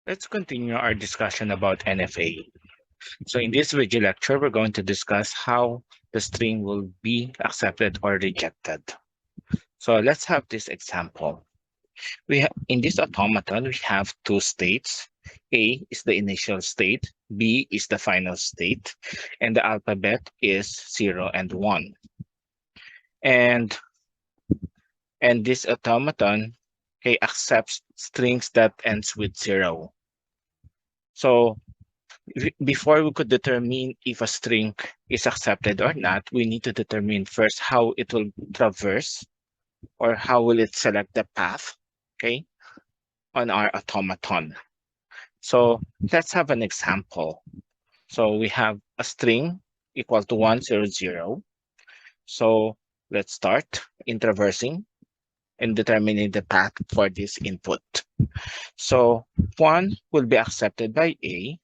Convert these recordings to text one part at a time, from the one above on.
Let's continue our discussion about NFA. So in this video lecture, we're going to discuss how the string will be accepted or rejected. So let's have this example. In this automaton, we have two states. A is the initial state, B is the final state, and the alphabet is 0 and 1. And and this automaton accepts strings that ends with 0. So before we could determine if a string is accepted or not, we need to determine first how it will traverse or how will it select the path, okay, on our automaton. So let's have an example. So we have a string equal to 100. So let's start in traversing and determining the path for this input. So 1 will be accepted by A.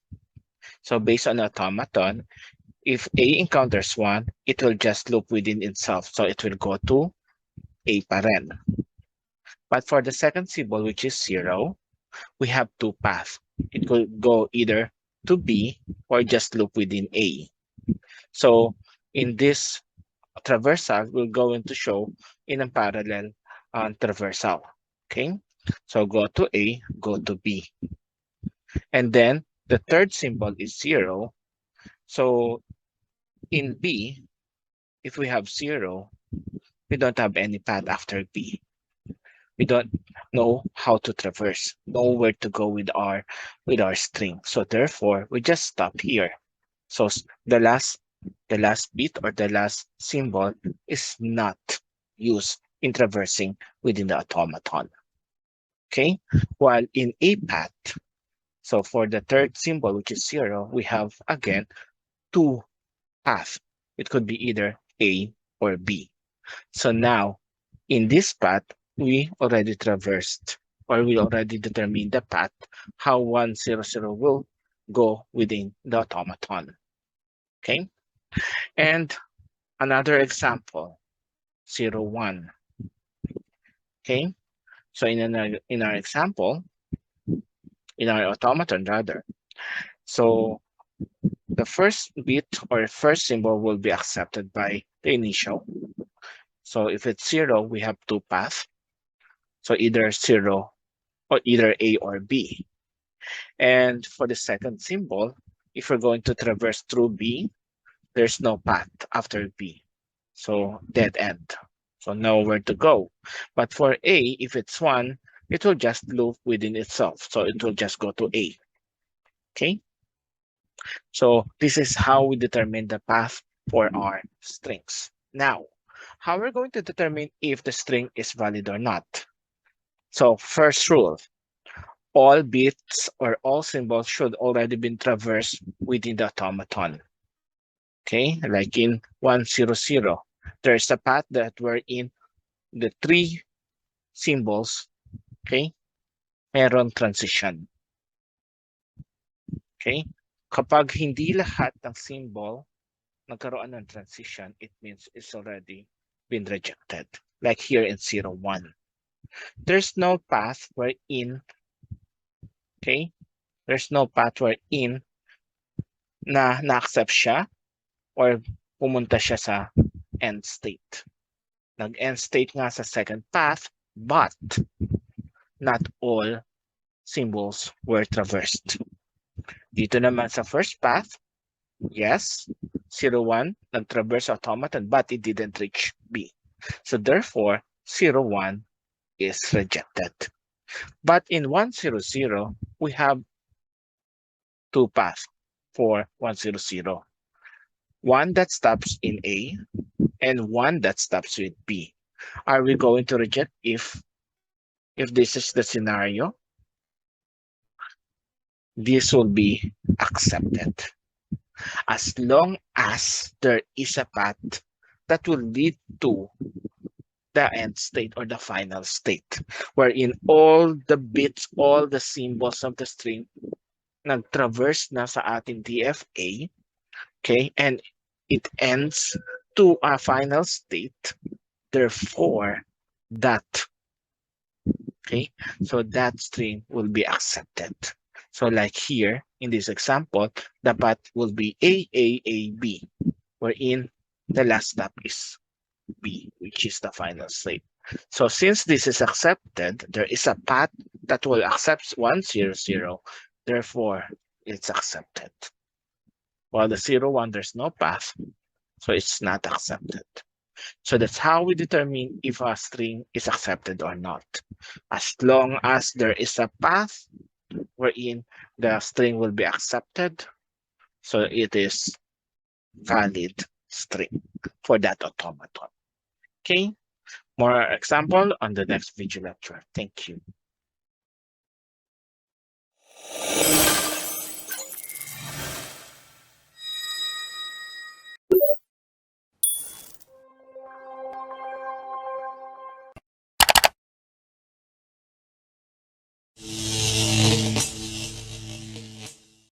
So based on automaton, if A encounters 1, it will just loop within itself. So it will go to A pa rin. But for the second symbol, which is 0, we have two paths. It could go either to B or just loop within A. So in this traversal, we're going to show in a parallel traversal. Okay, so go to A, go to B. And then the third symbol is 0. So in B, if we have 0, we don't have any path after B. We don't know how to traverse, know where to go with our string. So therefore, we just stop here. So the last bit or the last symbol is not used in traversing within the automaton. Okay, while in a path, so for the third symbol, which is 0, we have again two paths. It could be either A or B. So now in this path, we already traversed or we already determined the path how 100 will go within the automaton. Okay, and another example, 01. Okay, so in our example, in our automaton rather, so the first bit or first symbol will be accepted by the initial. So if it's 0, we have two paths. So either 0 or either A or B. And for the second symbol, if we're going to traverse through B, there's no path after B. So dead end. So nowhere to go. But for A, if it's 1, it will just loop within itself. So it will just go to A. Okay? So this is how we determine the path for our strings. Now, how we're going to determine if the string is valid or not. So first rule, all bits or all symbols should already been traversed within the automaton. Okay, like in 100, there's a path that we're in the three symbols, okay, meron transition. Okay, kapag hindi lahat ng symbol nagkaroon ng transition, it means it's already been rejected. Like here in 01. There's no path wherein, okay, there's no path wherein na-accept siya or pumunta siya sa end state. Nag-end state nga sa second path, but not all symbols were traversed. Dito naman sa first path, yes, 01 nag-traverse automaton, but it didn't reach B. So therefore, 01 is rejected. But in 100, we have two paths for 100. One that stops in A and one that stops with B. Are we going to reject if this is the scenario? This will be accepted as long as there is a path that will lead to the end state or the final state, wherein all the bits, all the symbols of the string nag-traverse na sa ating DFA, okay, and it ends to a final state. Therefore, that, okay, so that string will be accepted. So like here, in this example, the path will be AAAB, wherein the last stop is B, which is the final state. So since this is accepted, there is a path that will accept 100, therefore it's accepted. While the 01, there's no path, so it's not accepted. So that's how we determine if a string is accepted or not. As long as there is a path wherein the string will be accepted, so it is valid string for that automaton. Okay, more example on the next video lecture. Thank you.